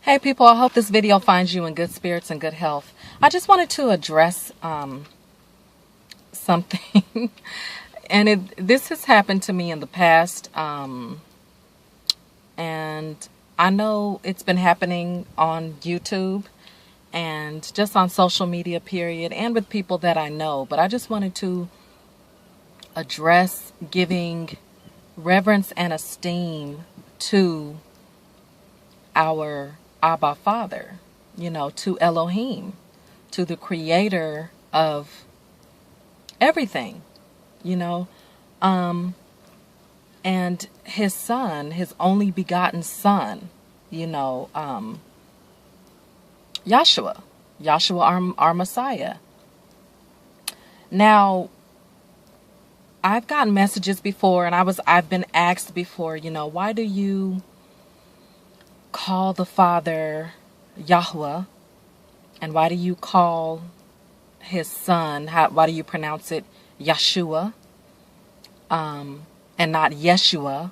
Hey people, I hope this video finds you in good spirits and good health. I just wanted to address something and this has happened to me in the past, and I know it's been happening on YouTube and just on social media period and with people that I know, but I just wanted to address giving reverence and esteem to our Abba Father, to Elohim, to the creator of everything, and his son, his only begotten son, Yahshua, our Messiah. Now, I've gotten messages before, and I've been asked before, why do you call the Father Yahweh, and why do you call his son, why do you pronounce it Yahshua, and not Yeshua?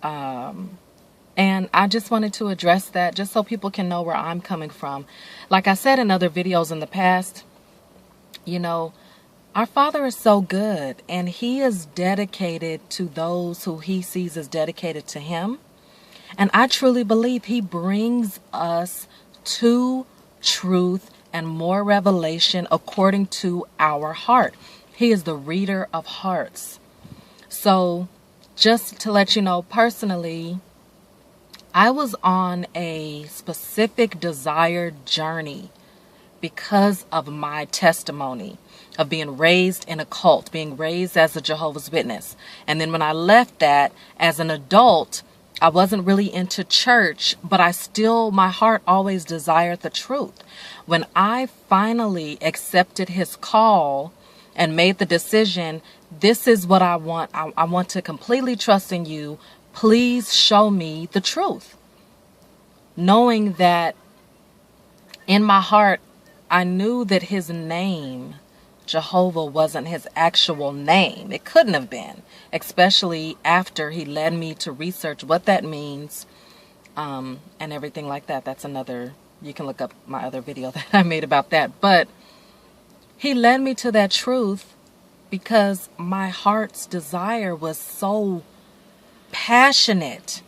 And I just wanted to address that just so people can know where I'm coming from. Like I said in other videos in the past, our Father is so good, and he is dedicated to those who he sees as dedicated to him. And I truly believe he brings us to truth and more revelation according to our heart. He is the reader of hearts. So just to let you know, personally, I was on a specific desired journey because of my testimony of being raised in a cult, being raised as a Jehovah's Witness. And then when I left that as an adult, I wasn't really into church, but my heart always desired the truth. When I finally accepted his call and made the decision, this is what I want. I want to completely trust in you. Please show me the truth. Knowing that in my heart, I knew that his name, Jehovah, wasn't his actual name. It couldn't have been, especially after he led me to research what that means, and everything like that. That's another, you can look up my other video that I made about that. But he led me to that truth because my heart's desire was so passionate.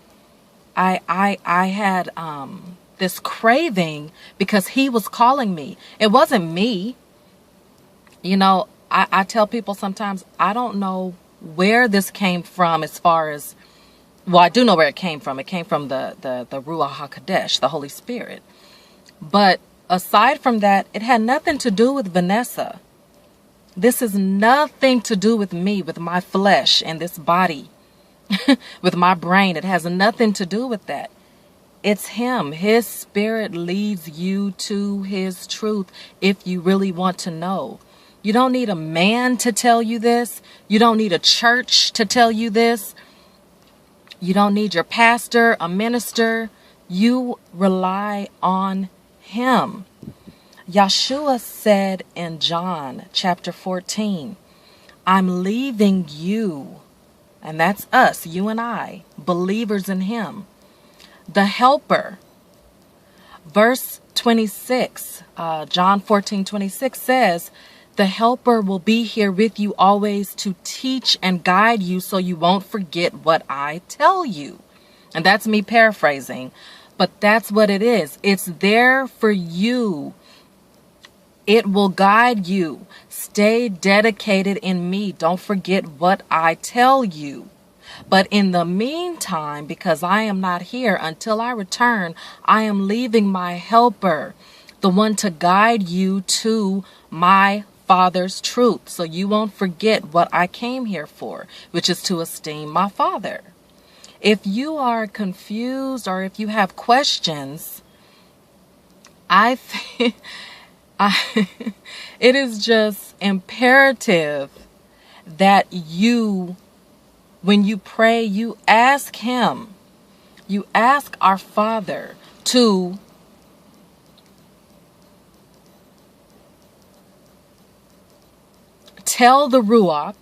I had this craving because he was calling me. It wasn't me. I tell people sometimes I don't know where this came from as far as, well, I do know where it came from. It came from the Ruah HaKodesh, the Holy Spirit. But aside from that, it had nothing to do with Vanessa. This is nothing to do with me, with my flesh and this body, with my brain. It has nothing to do with that. It's him. His spirit leads you to his truth if you really want to know. You don't need a man to tell you this. You don't need a church to tell you this. You don't need your pastor, a minister. You rely on him. Yahshua said in John chapter 14, I'm leaving you, and that's us, you and I, believers in him, the helper. Verse 26, John 14:26 says, the helper will be here with you always to teach and guide you so you won't forget what I tell you. And that's me paraphrasing, but that's what it is. It's there for you. It will guide you. Stay dedicated in me. Don't forget what I tell you. But in the meantime, because I am not here until I return, I am leaving my helper, the one to guide you to my Father's truth, so you won't forget what I came here for, which is to esteem my Father. If you are confused or if you have questions, I think it is just imperative that you, when you pray, you ask him, you ask our Father to tell the Ruah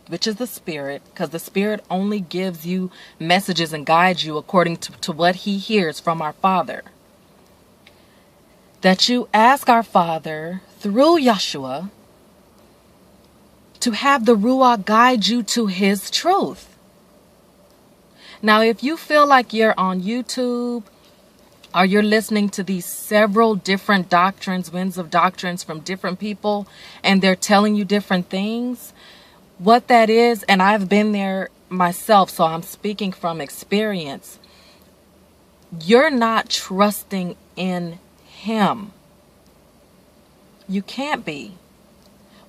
which is the Spirit, because the Spirit only gives you messages and guides you according to what he hears from our Father. That you ask our Father through Yahshua to have the Ruah guide you to his truth. Now, if you feel like you're on YouTube or you're listening to these several different doctrines, winds of doctrines from different people, and they're telling you different things, what that is, and I've been there myself, so I'm speaking from experience, you're not trusting in him. You can't be.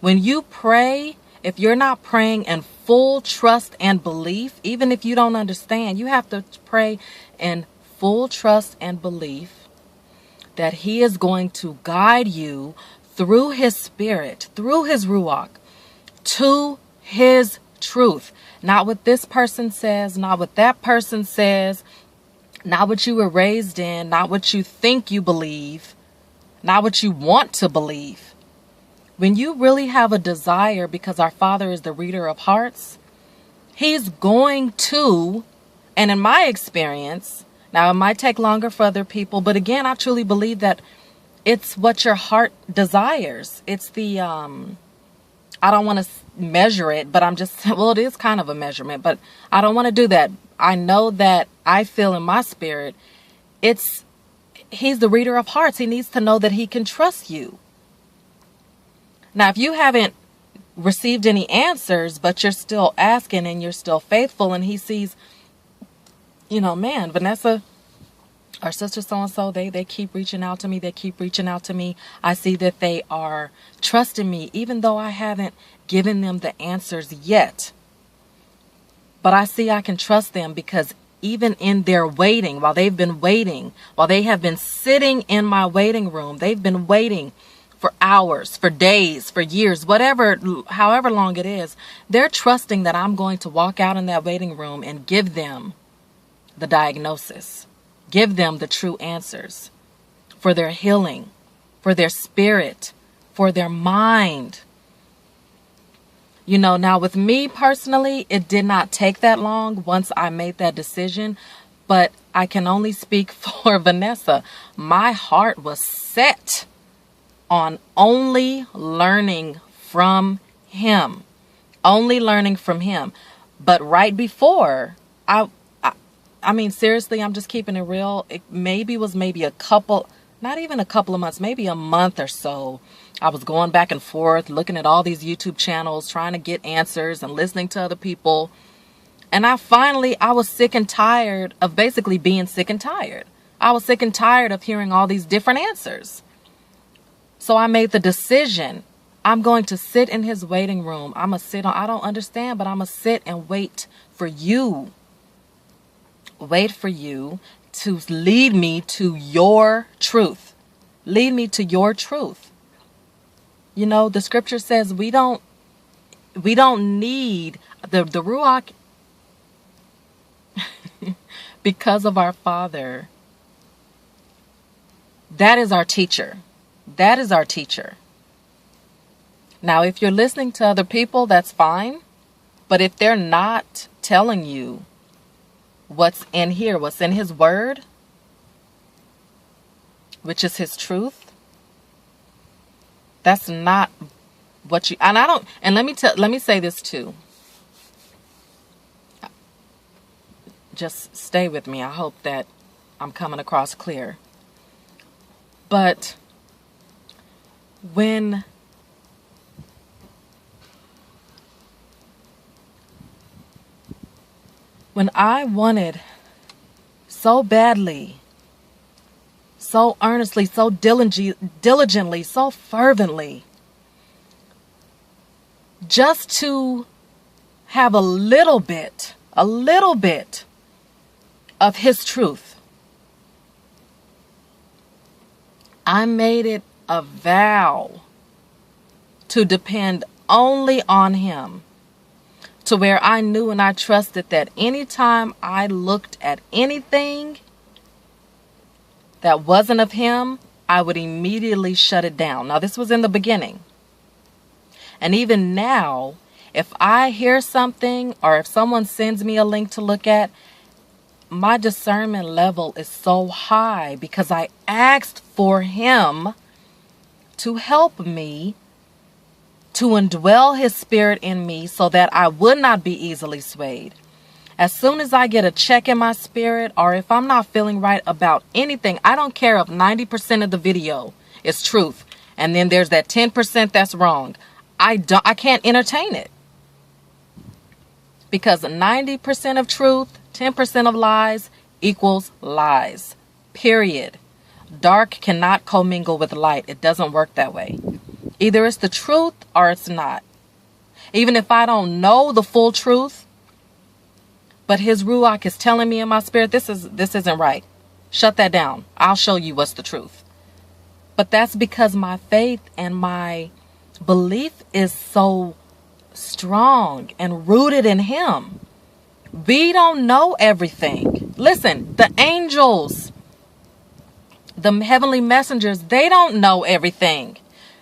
When you pray, if you're not praying in full trust and belief, even if you don't understand, you have to pray in full trust and belief that he is going to guide you through his Spirit, through his Ruach, to his truth. Not what this person says, not what that person says, not what you were raised in, not what you think you believe, not what you want to believe. When you really have a desire, because our Father is the reader of hearts, he's going to, and in my experience, now it might take longer for other people, but again, I truly believe that it's what your heart desires. It's the, I don't want to measure it, but I'm just, well, it is kind of a measurement, but I don't want to do that. I know that I feel in my spirit, he's the reader of hearts. He needs to know that he can trust you. Now, if you haven't received any answers, but you're still asking and you're still faithful, and he sees, man, Vanessa, our sister so-and-so, they keep reaching out to me. They keep reaching out to me. I see that they are trusting me, even though I haven't given them the answers yet. But I see I can trust them because even in their waiting, while they've been waiting, while they have been sitting in my waiting room, they've been waiting for hours, for days, for years, whatever, however long it is, they're trusting that I'm going to walk out in that waiting room and give them the diagnosis, give them the true answers for their healing, for their spirit, for their mind. Now with me personally, it did not take that long once I made that decision, but I can only speak for Vanessa. My heart was set on only learning from him, only learning from him. But right before, I mean, seriously, I'm just keeping it real. It was maybe a couple, not even a couple of months, maybe a month or so. I was going back and forth, looking at all these YouTube channels, trying to get answers and listening to other people. And I was sick and tired of basically being sick and tired. I was sick and tired of hearing all these different answers. So I made the decision. I'm going to sit in his waiting room. I don't understand, but I'm going to sit and wait for you. Wait for you to lead me to your truth. Lead me to your truth. The scripture says we don't need the Ruach because of our Father. That is our teacher. That is our teacher. Now, if you're listening to other people, that's fine. But if they're not telling you what's in here, what's in his word, which is his truth, that's not what you, and I don't, and let me say this too. Just stay with me. I hope that I'm coming across clear. But when I wanted so badly, so earnestly, so diligently, so fervently, just to have a little bit of his truth, I made it a vow to depend only on him, to where I knew and I trusted that anytime I looked at anything that wasn't of him, I would immediately shut it down. Now, this was in the beginning. And even now, If I hear something or if someone sends me a link to look at, my discernment level is so high because I asked for him to help me, to indwell his spirit in me so that I would not be easily swayed. As soon as I get a check in my spirit, or if I'm not feeling right about anything, I don't care if 90% of the video is truth and then there's that 10% that's wrong. I can't entertain it. Because 90% of truth, 10% of lies equals lies. Period. Dark cannot commingle with light. It doesn't work that way. Either it's the truth or it's not. Even if I don't know the full truth, but his Ruach is telling me in my spirit, this isn't right. Shut that down. I'll show you what's the truth. But that's because my faith and my belief is so strong and rooted in him. We don't know everything. Listen, the angels, the heavenly messengers, they don't know everything.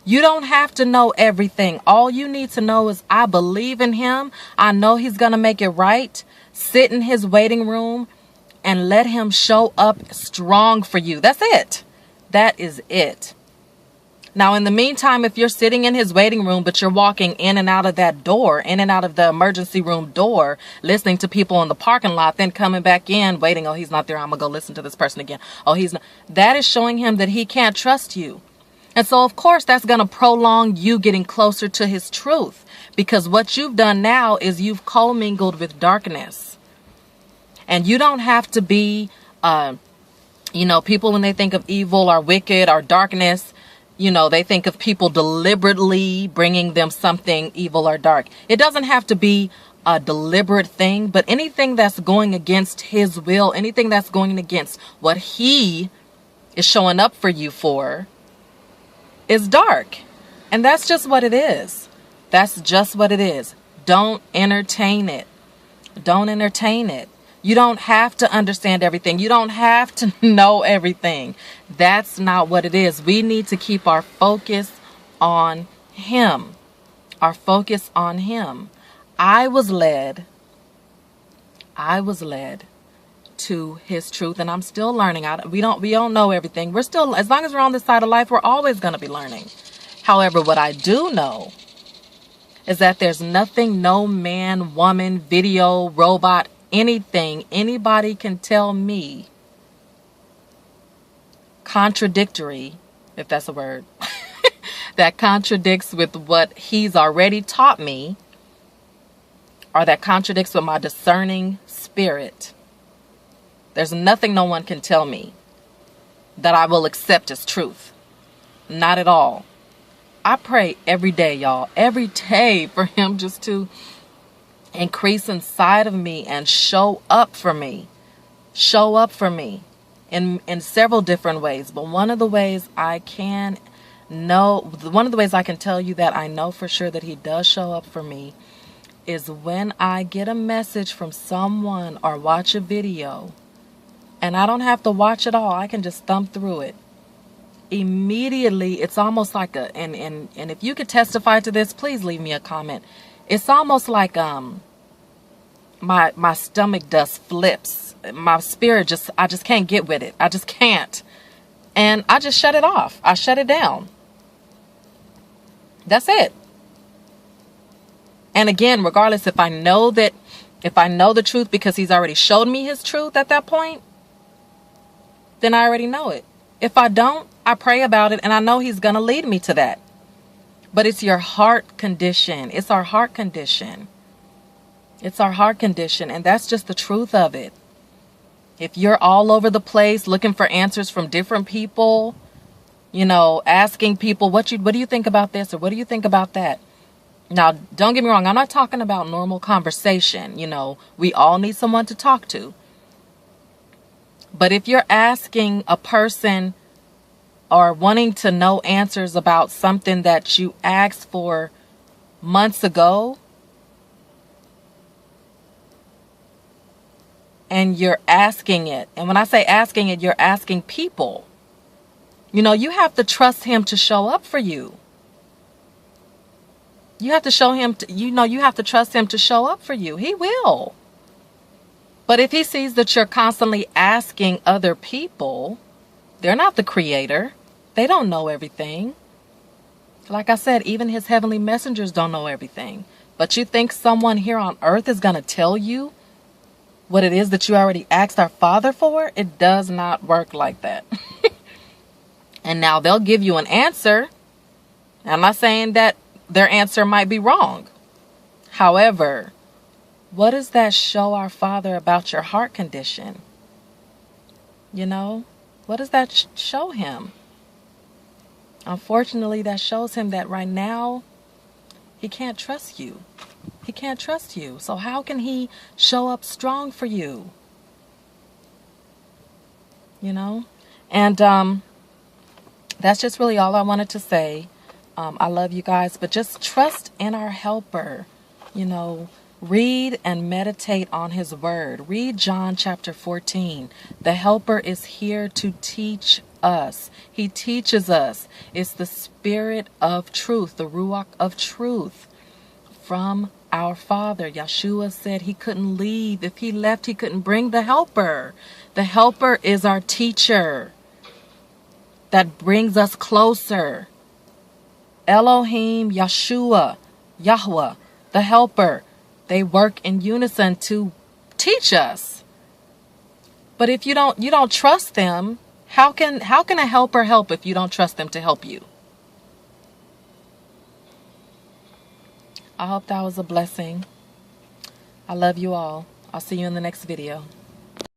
You don't have to know everything. All you need to know is I believe in him. I know he's going to make it right. Sit in his waiting room and let him show up strong for you. That's it. That is it. Now, in the meantime, if you're sitting in his waiting room, but you're walking in and out of that door, in and out of the emergency room door, listening to people in the parking lot, then coming back in, waiting, oh, he's not there, I'm going to go listen to this person again. Oh, he's not. That is showing him that he can't trust you. And so, of course, that's going to prolong you getting closer to his truth. Because what you've done now is you've commingled with darkness. And you don't have to be, people when they think of evil or wicked or darkness, they think of people deliberately bringing them something evil or dark. It doesn't have to be a deliberate thing, but anything that's going against his will, anything that's going against what he is showing up for you for, is dark. And that's just what it is. That's just what it is. Don't entertain it. Don't entertain it. You don't have to understand everything. You don't have to know everything. That's not what it is. We need to keep our focus on him. Our focus on him. I was led to his truth, and I'm still learning. We don't know everything. We're still, as long as we're on this side of life, we're always going to be learning. However, what I do know is that there's nothing, no man, woman, video, robot, anything anybody can tell me contradictory, if that's a word, that contradicts with what he's already taught me, or that contradicts with my discerning spirit. There's nothing no one can tell me that I will accept as truth. Not at all. I pray every day, y'all, every day for him just to increase inside of me and show up for me. Show up for me in several different ways. But one of the ways I can tell you that I know for sure that he does show up for me is when I get a message from someone or watch a video, and I don't have to watch it all. I can just thumb through it. Immediately, it's almost like and if you could testify to this, please leave me a comment. It's almost like my stomach just flips. My spirit I just can't get with it. I just can't. And I just shut it off. I shut it down. That's it. And again, regardless if I know the truth because he's already showed me his truth at that point, then I already know it. If I don't, I pray about it and I know he's going to lead me to that. But it's your heart condition. It's our heart condition. It's our heart condition. And that's just the truth of it. If you're all over the place looking for answers from different people, asking people, what do you think about this? Or what do you think about that? Now, don't get me wrong. I'm not talking about normal conversation. We all need someone to talk to. But if you're asking a person or wanting to know answers about something that you asked for months ago, and you're asking it, and when I say asking it, you're asking people, you have to trust him to show up for you. You have to show him, you have to trust him to show up for you. He will. But if he sees that you're constantly asking other people, they're not the creator. They don't know everything. Like I said, even his heavenly messengers don't know everything. But you think someone here on earth is going to tell you what it is that you already asked our Father for? It does not work like that. And now they'll give you an answer. I'm not saying that their answer might be wrong. However, what does that show our Father about your heart condition? You know, what does that show him? Unfortunately, that shows him that right now, he can't trust you. He can't trust you. So how can he show up strong for you? You know? And that's just really all I wanted to say. I love you guys, but just trust in our helper. You know, read and meditate on his word. Read John chapter 14. The helper is here to teach us. He teaches us. It's the spirit of truth, the Ruah of truth from our Father. Yahshua said he couldn't leave. If he left, he couldn't bring the helper. The helper is our teacher that brings us closer. Elohim, Yahshua, Yahweh, the helper, they work in unison to teach us. But if you don't trust them, how can a helper help if you don't trust them to help you? I hope that was a blessing. I love you all. I'll see you in the next video.